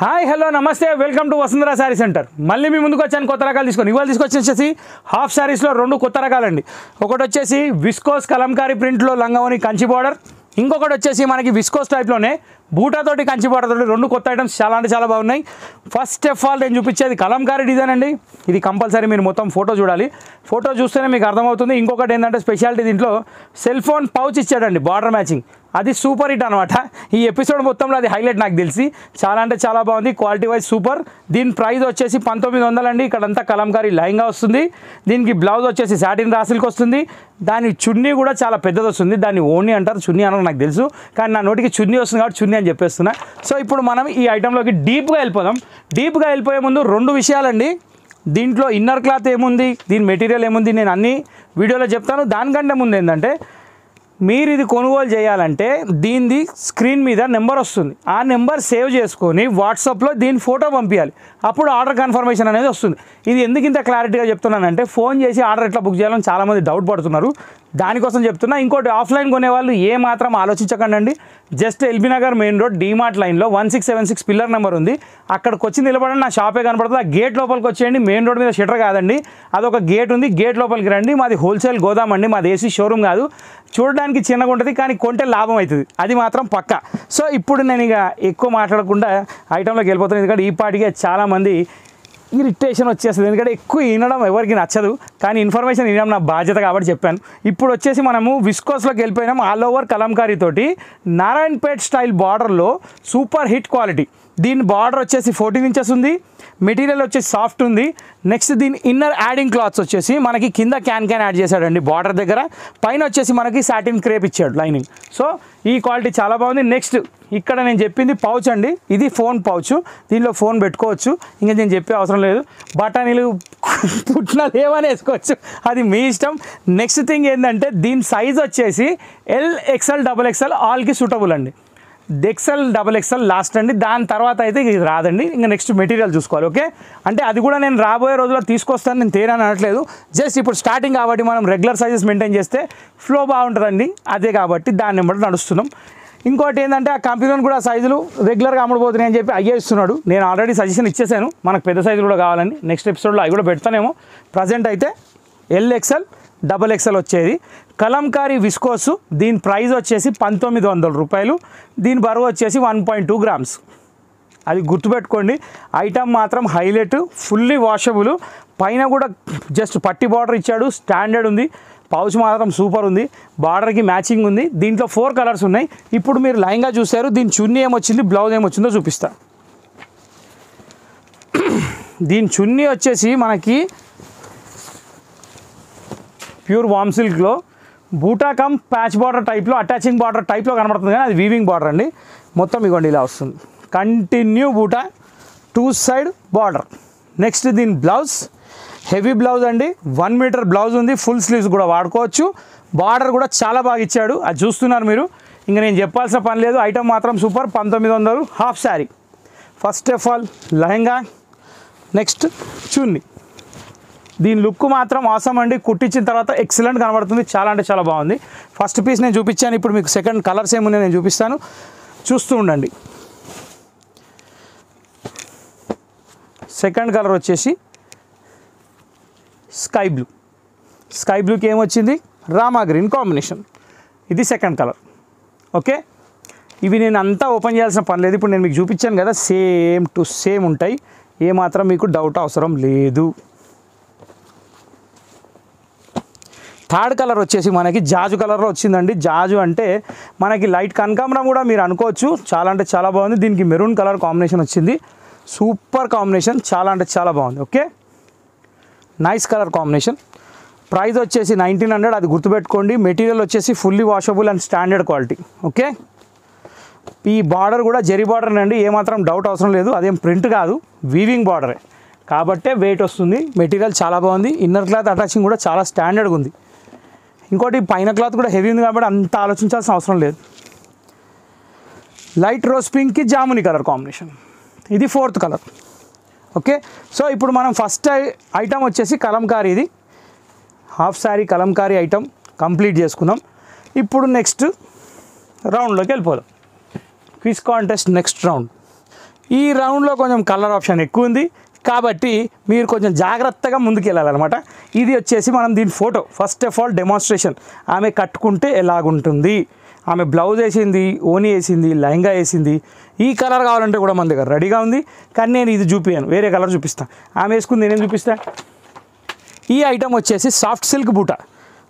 Hi hello నమస్తే welcome to Vasundhara sari centre. మళ్ళీ మీ ముందుకు వచ్చాను కొత్త రకాలు తీసుకొని. ఇవాళ తీసుకొచ్చేసి హాఫ్ శారీస్లో రెండు కొత్త రకాలండి. ఒకటి వచ్చేసి విస్కోస్ కలంకారీ ప్రింట్లో లంగావోని కంచి బార్డర్, ఇంకొకటి వచ్చేసి మనకి విస్కోస్ టైప్లోనే బూటాతోటి కంచి బార్డర్ తోటి రెండు కొత్త ఐటమ్స్ చాలా అంటే చాలా బాగున్నాయి. ఫస్ట్ ఆఫ్ ఆల్ నేను చూపించేది కలంకారీ డిజైన్ అండి. ఇది కంపల్సరీ మీరు మొత్తం ఫోటో చూడాలి. ఫోటో చూస్తేనే మీకు అర్థమవుతుంది. ఇంకొకటి ఏంటంటే స్పెషాలిటీ దీంట్లో సెల్ ఫోన్ పౌచ్ ఇచ్చాడండి, బార్డర్ మ్యాచింగ్. అది సూపర్ హిట్ అనమాట. ఈ ఎపిసోడ్ మొత్తంలో అది హైలైట్ నాకు తెలిసి. చాలా అంటే చాలా బాగుంది, క్వాలిటీ వైజ్ సూపర్. దీని ప్రైస్ వచ్చేసి 1900 అండి. ఇక్కడంతా కలంకారీ లైంగా వస్తుంది. దీనికి బ్లౌజ్ వచ్చేసి సాటిన్ రాసిల్కి వస్తుంది. దాని చున్నీ కూడా చాలా పెద్దది వస్తుంది. దాన్ని ఓణి అంటారు, చున్నీ అనరు నాకు తెలుసు, కానీ నా నోటికి చున్నీ వస్తుంది కాబట్టి చున్నీ అని చెప్పేస్తున్నా. సో ఇప్పుడు మనం ఈ ఐటెంలోకి డీప్గా వెళ్ళిపోదాం. డీప్గా వెళ్ళిపోయే ముందు రెండు విషయాలండి. దీంట్లో ఇన్నర్ క్లాత్ ఏముంది, దీని మెటీరియల్ ఏముంది, నేను అన్ని వీడియోలో చెప్తాను. దానికంటే ముందు ఏంటంటే, మీరు ఇది కొనుగోలు చేయాలంటే దీనిది స్క్రీన్ మీద నెంబర్ వస్తుంది. ఆ నెంబర్ సేవ్ చేసుకొని వాట్సాప్లో దీని ఫోటో పంపించాలి. అప్పుడు ఆర్డర్ కన్ఫర్మేషన్ అనేది వస్తుంది. ఇది ఎందుకు ఇంత క్లారిటీగా చెప్తున్నానంటే, ఫోన్ చేసి ఆర్డర్ ఎట్లా బుక్ చేయాలని చాలామంది డౌట్ పడుతున్నారు. దానికోసం చెప్తున్నా. ఇంకోటి, ఆఫ్లైన్ కొనేవాళ్ళు ఏ మాత్రం ఆలోచించకండి. Just LB Nagar main road DMart లైన్లో 1676 పిల్లర్ నెంబర్ ఉంది. అక్కడికి వచ్చి నిలబడండి, నా షాపే కనపడుతుంది. ఆ గేట్ లోపలికి వచ్చేయండి. మెయిన్ రోడ్ మీద షట్టర్ కాదండి, అదొక గేట్ ఉంది. గేట్ లోపలికి రండి. మాది హోల్సేల్ గోదాం అండి, మాది ఏసీ షోరూమ్ కాదు. చూడడానికి చిన్నగా ఉంటుంది కానీ కొంటే లాభం అవుతుంది, అది మాత్రం పక్కా. సో ఇప్పుడు నేను ఇక ఎక్కువ మాట్లాడకుండా ఐటెంలోకి వెళ్ళిపోతాను. ఎందుకంటే ఈ పాటికే చాలామంది ఇరిటేషన్ వచ్చేస్తుంది. ఎందుకంటే ఎక్కువ వినడం ఎవరికి నచ్చదు, కానీ ఇన్ఫర్మేషన్ వినడం నా బాధ్యత కాబట్టి చెప్పాను. ఇప్పుడు వచ్చేసి మనము విస్కోస్లోకి వెళ్ళిపోయినాం. ఆల్ ఓవర్ కలంకారీ తోటి నారాయణపేట్ స్టైల్ బార్డర్లో సూపర్ హిట్ క్వాలిటీ. దీని బార్డర్ వచ్చేసి 14 ఇంచెస్ ఉంది. మెటీరియల్ వచ్చేసి సాఫ్ట్ ఉంది. నెక్స్ట్ దీని ఇన్నర్ యాడింగ్ క్లాత్స్ వచ్చేసి మనకి కింద క్యాన్ యాడ్ చేశాడండి బార్డర్ దగ్గర. పైన వచ్చేసి మనకి సాటిన్ క్రేప్ ఇచ్చాడు లైనింగ్. సో ఈ క్వాలిటీ చాలా బాగుంది. నెక్స్ట్ ఇక్కడ నేను చెప్పింది పౌచ్ అండి. ఇది ఫోన్ పౌచ్. దీనిలో ఫోన్ పెట్టుకోవచ్చు, ఇంకా నేను చెప్పే అవసరం లేదు. బఠానీలు పుట్టినలు ఏమని వేసుకోవచ్చు, అది మీ ఇష్టం. నెక్స్ట్ థింగ్ ఏంటంటే, దీని సైజ్ వచ్చేసి LXL XXL ఆల్కి సూటబుల్ అండి. XL XXL లాస్ట్ అండి. దాని తర్వాత అయితే ఇది రాదండి. ఇంకా నెక్స్ట్ మెటీరియల్ చూసుకోవాలి. ఓకే, అంటే అది కూడా నేను రాబోయే రోజుల్లో తీసుకొస్తాను, నేను తేనని అనట్లేదు. జస్ట్ ఇప్పుడు స్టార్టింగ్ కాబట్టి మనం రెగ్యులర్ సైజెస్ మెయింటైన్ చేస్తే ఫ్లో బాగుంటుందండి. అదే కాబట్టి దాన్ని బట్టి నడుస్తున్నాం. ఇంకోటి ఏంటంటే, ఆ కంపెనీలో కూడా సైజులు రెగ్యులర్గా అమ్ముడుపోతున్నాయి అని చెప్పి అయ్యే ఇస్తున్నాడు. నేను ఆల్రెడీ సజెషన్ ఇచ్చేసాను, మనకు పెద్ద సైజులు కూడా కావాలని. నెక్స్ట్ ఎపిసోడ్లో అవి కూడా పెడతానేమో. ప్రజెంట్ అయితే LXL XXL వచ్చేది కలంకారీ విస్కోస్. దీని ప్రైస్ వచ్చేసి 1900 రూపాయలు. దీని బరువు వచ్చేసి 1.2 గ్రామ్స్. అది గుర్తుపెట్టుకోండి. ఐటమ్ మాత్రం హైలైట్, ఫుల్లీ వాషబుల్. పైన కూడా జస్ట్ పట్టి బార్డర్ ఇచ్చాడు, స్టాండర్డ్ ఉంది. పౌచ్ మాత్రం సూపర్ ఉంది, బార్డర్కి మ్యాచింగ్ ఉంది. దీంట్లో 4 కలర్స్ ఉన్నాయి. ఇప్పుడు మీరు లైన్గా చూశారు. దీని చున్నీ ఏమొచ్చింది, బ్లౌజ్ ఏమొచ్చిందో చూపిస్తా. దీని చున్నీ వచ్చేసి మనకి ప్యూర్ వామ్ సిల్క్లో బూటా కమ్ ప్యాచ్ బార్డర్ టైప్లో, అటాచింగ్ బార్డర్ టైప్లో కనబడుతుంది, కానీ అది వీవింగ్ బార్డర్ అండి. మొత్తం ఇవ్వండి ఇలా వస్తుంది. కంటిన్యూ బూటా, 2 సైడ్ బార్డర్. నెక్స్ట్ దీని బ్లౌజ్ హెవీ బ్లౌజ్ అండి. 1 మీటర్ బ్లౌజ్ ఉంది. ఫుల్ స్లీవ్స్ కూడా వాడుకోవచ్చు. బార్డర్ కూడా చాలా బాగా ఇచ్చాడు, అది చూస్తున్నారు మీరు. ఇంకా నేను చెప్పాల్సిన పని లేదు. ఐటమ్ మాత్రం super. 1900 half sari. First of all lehenga, next chunni. దీని లుక్ మాత్రం ఆసమ్ అండి. కుట్టించిన తర్వాత ఎక్సలెంట్ కనబడుతుంది, చాలా అంటే చాలా బాగుంది. ఫస్ట్ పీస్ నేను చూపించాను. ఇప్పుడు మీకు సెకండ్ కలర్స్ ఏమున్నాయో నేను చూపిస్తాను, చూస్తూ ఉండండి. సెకండ్ కలర్ వచ్చేసి స్కై బ్లూ. స్కై బ్లూకి ఏమొచ్చింది, రామా గ్రీన్ కాంబినేషన్. ఇది సెకండ్ కలర్. ఓకే, ఇవి నేను అంతా ఓపెన్ చేయాల్సిన పని లేదు. ఇప్పుడు నేను మీకు చూపించాను కదా, సేమ్ టు సేమ్ ఉంటాయి. ఏమాత్రం మీకు డౌట్ అవసరం లేదు. థర్డ్ కలర్ వచ్చేసి మనకి జాజు కలర్లో వచ్చిందండి. జాజు అంటే మనకి లైట్ కనకాంబరం కూడా మీరు అనుకోవచ్చు. చాలా అంటే చాలా బాగుంది. దీనికి మెరూన్ కలర్ కాంబినేషన్ వచ్చింది. సూపర్ కాంబినేషన్, చాలా అంటే చాలా బాగుంది. Okay, nice colour combination. Price వచ్చేసి 1900, అది గుర్తుపెట్టుకోండి. మెటీరియల్ వచ్చేసి fully washable and standard quality. Okay, ఈ బార్డర్ కూడా జరీ బార్డర్ అండి, ఏమాత్రం డౌట్ అవసరం లేదు. అదేం ప్రింట్ కాదు, వీవింగ్ బార్డరే కాబట్టే వెయిట్ వస్తుంది. మెటీరియల్ చాలా బాగుంది. ఇన్నర్ క్లాత్ అటాచింగ్ కూడా చాలా స్టాండర్డ్గా ఉంది. ఇంకోటి పైన క్లాత్ కూడా హెవీ ఉంది కాబట్టి అంత ఆలోచించాల్సిన అవసరం లేదు. లైట్ రోజ్ పింక్కి జాముని కలర్ కాంబినేషన్. ఇది 4th కలర్. ఓకే, సో ఇప్పుడు మనం ఫస్ట్ ఐటమ్ వచ్చేసి కలంకారీది half sari kalamkari item complete చేసుకున్నాం. ఇప్పుడు నెక్స్ట్ రౌండ్లోకి వెళ్ళిపోదాం. Quiz contest next round. ఈ రౌండ్లో కొంచెం కలర్ ఆప్షన్ ఎక్కువ ఉంది కాబట్టి మీరు కొంచెం జాగ్రత్తగా ముందుకు వెళ్ళాలన్నమాట. ఇది వచ్చేసి మనం దీని photo first of all demonstration ఆమె కట్టుకుంటే ఎలాగుంటుంది. ఆమె బ్లౌజ్ వేసింది, ఓనీ వేసింది, లెహంగా వేసింది. ఈ కలర్ కావాలంటే కూడా మన దగ్గర రెడీగా ఉంది, కానీ నేను ఇది చూపించాను, వేరే కలర్ చూపిస్తాను. ఆమె వేసుకుంది, నేనేం చూపిస్తాను. ఈ ఐటమ్ వచ్చేసి సాఫ్ట్ సిల్క్ బూటా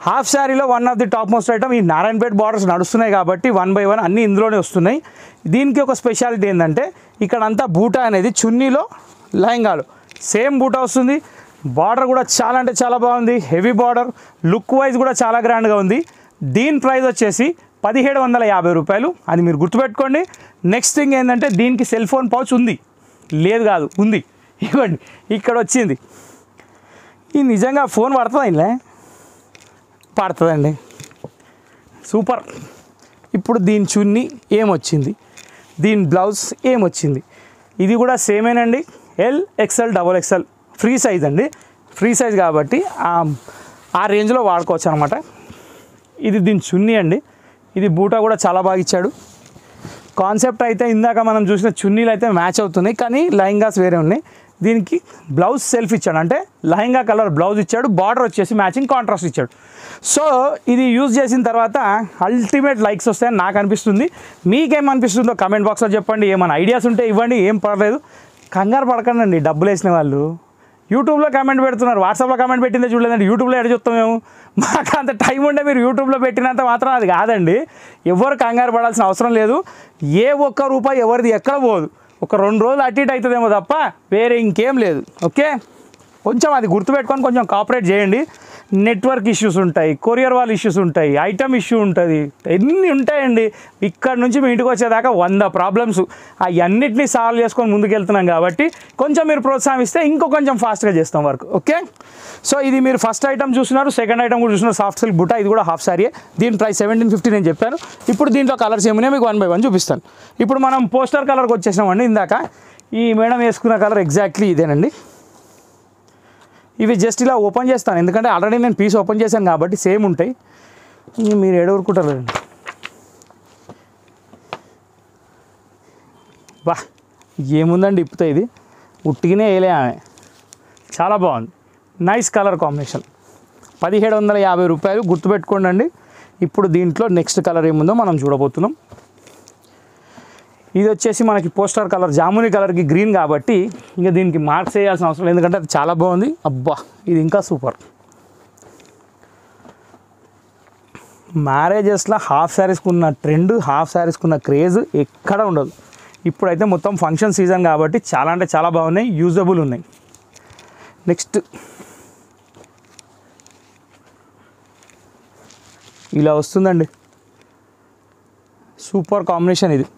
హాఫ్ శారీలో one of the top most item. ఈ నారాయణపేట బార్డర్స్ నడుస్తున్నాయి కాబట్టి 1 by 1 అన్నీ ఇందులోనే వస్తున్నాయి. దీనికి ఒక స్పెషాలిటీ ఏంటంటే ఇక్కడంతా బూటా అనేది చున్నీలో లెహంగాలో సేమ్ బూటా వస్తుంది. బార్డర్ కూడా చాలా అంటే చాలా బాగుంది, హెవీ బార్డర్, లుక్ వైజ్ కూడా చాలా గ్రాండ్గా ఉంది. దీని ప్రైస్ వచ్చేసి 1750 రూపాయలు. అది మీరు గుర్తుపెట్టుకోండి. నెక్స్ట్ థింగ్ ఏంటంటే దీనికి సెల్ ఫోన్ పౌచ్ ఉంది, లేదు కాదు ఉంది, ఇవ్వండి ఇక్కడ వచ్చింది. ఈ నిజంగా ఫోన్ పడుతుందా? ఇలా పడుతుందండి, సూపర్. ఇప్పుడు దీని చున్నీ ఏమొచ్చింది, దీని బ్లౌజ్ ఏమొచ్చింది, ఇది కూడా సేమేనండి. L, XL, XXL free size అండి. ఫ్రీ సైజ్ కాబట్టి ఆ రేంజ్లో వాడుకోవచ్చు అనమాట. ఇది దీని చున్నీ అండి. ఇది బూటా కూడా చాలా బాగా ఇచ్చాడు. కాన్సెప్ట్ అయితే ఇందాక మనం చూసిన చున్నీలు అయితే మ్యాచ్ అవుతున్నాయి, కానీ లెహంగాస్ వేరే ఉన్నాయి. దీనికి బ్లౌజ్ సెల్ఫ్ ఇచ్చాడు, అంటే లెహంగా కలర్ బ్లౌజ్ ఇచ్చాడు, బార్డర్ వచ్చేసి మ్యాచింగ్ కాంట్రాస్ట్ ఇచ్చాడు. సో ఇది యూజ్ చేసిన తర్వాత అల్టిమేట్ లైక్స్ వస్తాయని నాకు అనిపిస్తుంది. మీకేమనిపిస్తుందో కమెంట్ బాక్స్లో చెప్పండి. ఏమైనా ఐడియాస్ ఉంటే ఇవ్వండి, ఏం పర్లేదు. కంగారు పడకండి, డబ్బులు వేసిన వాళ్ళు యూట్యూబ్లో కామెంట్ పెడుతున్నారు, వాట్సాప్లో కామెంట్ పెట్టిందే చూడలేదండి. యూట్యూబ్లో ఎడ చూస్తాం మేము, మాకు అంత టైం ఉంటే మీరు యూట్యూబ్లో పెట్టినంత మాత్రం అది కాదండి. ఎవరు కంగారు పడాల్సిన అవసరం లేదు. ఏ ఒక్క రూపాయి ఎవరిది ఎక్కడ పోదు. ఒక 2 రోజులు అటు ఇటు అవుతుందేమో తప్ప వేరే ఇంకేం లేదు. ఓకే, కొంచెం అది గుర్తుపెట్టుకొని కొంచెం కోఆపరేట్ చేయండి. నెట్వర్క్ ఇష్యూస్ ఉంటాయి, కొరియర్ వాళ్ళ ఇష్యూస్ ఉంటాయి, ఐటమ్ ఇష్యూ ఉంటుంది, ఎన్ని ఉంటాయండి. ఇక్కడ నుంచి మీ ఇంటికి వచ్చేదాకా 100 ప్రాబ్లమ్స్. అవన్నిటిని సాల్వ్ చేసుకొని ముందుకు వెళ్తున్నాం కాబట్టి కొంచెం మీరు ప్రోత్సాహిస్తే ఇంకో కొంచెం ఫాస్ట్గా చేస్తాం వర్క్. ఓకే, సో ఇది మీరు ఫస్ట్ ఐటమ్ చూస్తున్నారు, సెకండ్ ఐటమ్ కూడా చూస్తున్నారు, సాఫ్ట్ సిల్క్ బుట్ట. ఇది కూడా హాఫ్ సారీ. దీని ప్రైస్ 1750 నేను చెప్పాను. ఇప్పుడు దీంట్లో కలర్స్ ఏమున్నాయో మీకు 1 by 1 చూపిస్తాను. ఇప్పుడు మనం పోస్టర్ కలర్కి వచ్చేసామండి. ఇందాక ఈ మేడం వేసుకున్న కలర్ ఎగ్జాక్ట్లీ ఇదేనండి. ఇవి జస్ట్ ఇలా ఓపెన్ చేస్తాను, ఎందుకంటే ఆల్రెడీ నేను పీస్ ఓపెన్ చేశాను కాబట్టి సేమ్ ఉంటాయి. మీరు ఎడవరుకుంటారు బా, ఏముందండి ఇప్పుతో, ఇది ఉట్టిగానే వేయలే ఆమె. చాలా బాగుంది, నైస్ కలర్ కాంబినేషన్. 1750 రూపాయలు, గుర్తుపెట్టుకోండి అండి. ఇప్పుడు దీంట్లో నెక్స్ట్ కలర్ ఏముందో మనం చూడబోతున్నాం. ఇది వచ్చేసి మనకి పోస్టర్ కలర్ జామునీ కలర్కి గ్రీన్ కాబట్టి ఇంకా దీనికి మార్క్స్ వేయాల్సిన అవసరం లేదు, ఎందుకంటే అది చాలా బాగుంది. అబ్బా, ఇది ఇంకా సూపర్. మ్యారేజెస్లో హాఫ్ శారీస్కి ఉన్న ట్రెండ్, హాఫ్ శారీస్కి ఉన్న క్రేజ్ ఎక్కడ ఉండదు. ఇప్పుడైతే మొత్తం ఫంక్షన్ సీజన్ కాబట్టి చాలా అంటే చాలా బాగున్నాయి, యూజబుల్ ఉన్నాయి. నెక్స్ట్ ఇలా వస్తుందండి, సూపర్ కాంబినేషన్. ఇది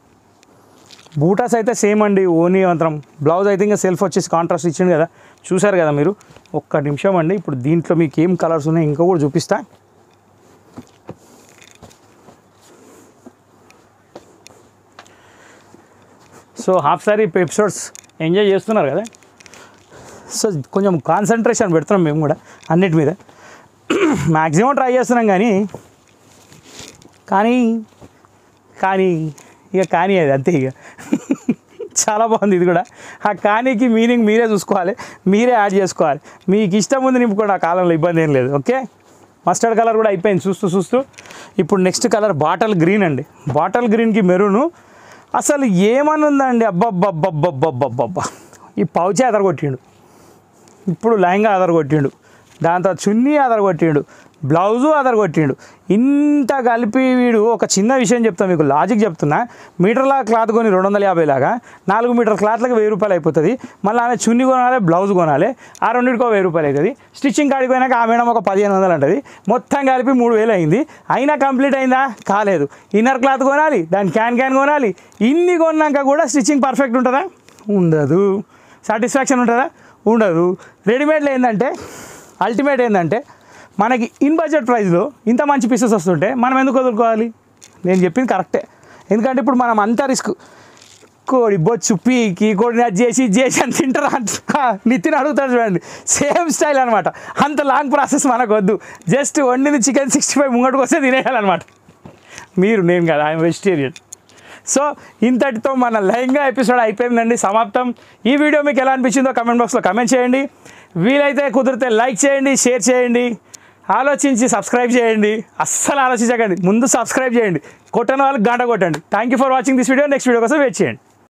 బూటాస్ అయితే సేమ్ అండి, ఓనీ మాత్రం. బ్లౌజ్ అయితే ఇంకా సెల్ఫ్ వచ్చేసి కాంట్రాస్ట్ ఇచ్చింది కదా, చూసారు కదా మీరు. ఒక్క నిమిషం అండి, ఇప్పుడు దీంట్లో మీకు ఏం కలర్స్ ఉన్నాయి ఇంకా కూడా చూపిస్తా. So half sorry episodes enjoy చేస్తున్నారు కదా. సో కొంచెం కాన్సన్ట్రేషన్ పెడుతున్నాం మేము కూడా అన్నిటి మీద. మ్యాక్సిమం ట్రై చేస్తున్నాం కానీ కానీ అది అంతే ఇక. చాలా బాగుంది ఇది కూడా. ఆ కానీకి మీనింగ్ మీరే చూసుకోవాలి, మీరే యాడ్ చేసుకోవాలి. మీకు ఇష్టం ఉంది నింపుకోండి, ఆ కాలంలో ఇబ్బంది ఏం లేదు. ఓకే, మస్టర్డ్ కలర్ కూడా అయిపోయింది చూస్తూ. ఇప్పుడు నెక్స్ట్ కలర్ బాటల్ గ్రీన్ అండి. బాటల్ గ్రీన్కి మెరూను అసలు ఏమని ఉందండి. అబ్బబ్బబ్బబ్బబ్బబ్బబ్బబ్బా, ఈ పౌచే అదరగొట్టిండు. ఇప్పుడు లెహంగా అదరగొట్టిండు, దాంతో చున్నీ అదరగొట్టిండు, బ్లౌజు అదరగొట్టిండు. ఇంత కలిపి వీడు ఒక చిన్న విషయం చెప్తాను మీకు, లాజిక్ చెప్తున్నా. మీటర్ల క్లాత్ కొని 250 లాగా 4 మీటర్ క్లాత్లకు 1000 రూపాయలు అయిపోతుంది. మళ్ళీ ఆమె చున్నీ కొనాలి, బ్లౌజ్ కొనాలి, ఆ రెండింటికో 1000 రూపాయలు అవుతుంది. స్టిచ్చింగ్ కాడికి పోయినాక ఆ మేడం ఒక 1500 అంటుంది. మొత్తం కలిపి 3000 అయింది. అయినా కంప్లీట్ అయిందా? కాలేదు. ఇన్నర్ క్లాత్ కొనాలి, దాని క్యాన్ కొనాలి. ఇన్ని కొన్నాక కూడా స్టిచ్చింగ్ పర్ఫెక్ట్ ఉంటుందా? ఉండదు. సాటిస్ఫాక్షన్ ఉంటుందా? ఉండదు. రెడీమేడ్లో ఏంటంటే అల్టిమేట్ ఏంటంటే మనకి ఇన్ బడ్జెట్ ప్రైస్లో ఇంత మంచి పీసెస్ వస్తుంటే మనం ఎందుకు వదులుకోవాలి? నేను చెప్పింది కరెక్టే. ఎందుకంటే ఇప్పుడు మనం అంతా రిస్క్, కోడి బొచ్చు పీకి కోడిని అది చేసి అని తింటారా నితిన్ అడుగుతాడు చూడండి, సేమ్ స్టైల్ అనమాట. అంత లాంగ్ ప్రాసెస్ మనకు వద్దు. జస్ట్ వండిని చికెన్ 65 ముంగటికి వస్తే తినేయాలన్నమాట. మీరు, నేను కాదు, ఐఎమ్ వెజిటేరియన్. సో ఇంతటితో మన లైంగా ఎపిసోడ్ అయిపోయిందండి, సమాప్తం. ఈ వీడియో మీకు ఎలా అనిపించిందో కమెంట్ బాక్స్లో కమెంట్ చేయండి. వీలైతే కుదిరితే లైక్ చేయండి, షేర్ చేయండి, ఆలోచించి సబ్స్క్రైబ్ చేయండి. అస్సలు ఆలోచించకండి, ముందు సబ్స్క్రైబ్ చేయండి, కొట్టని వాళ్ళకి గంట కొట్టండి. Thank you for watching this video. Next video కోసం వెయిట్ చేయండి.